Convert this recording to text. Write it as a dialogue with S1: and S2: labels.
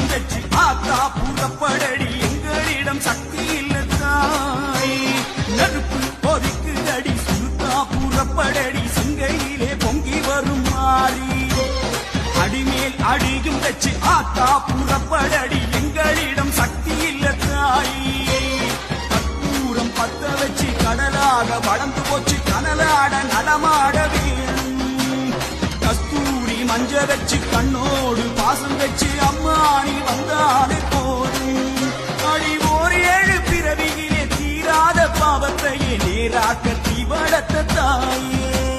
S1: அடியும் வச்சு ஆத்தா புறப்படடி எங்களிடம் சக்தி இல்ல தாய் நெருப்பு கொதிக்குதடி சுருத்தா புறப்படடி சிங்கையிலே பொங்கி வரும் மாறி அடிமேல் அடியும் வச்சு ஆத்தா புறப்படடி எங்களிடம் சக்தி இல்ல தாய் கற்பூரம் பத்த வச்சு கடலாக வளர்ந்து போச்சு கனலாட நடமாட வேணும் கஸ்தூரி மஞ்ச வச்சு கண்ணோடு பாசம் வச்சு அம்மானி வந்தாலே போதும் அடி ஓர் 7 பிறவியிலே தீராத பாவத்தையே நேராக்க தீவளத்த தாயே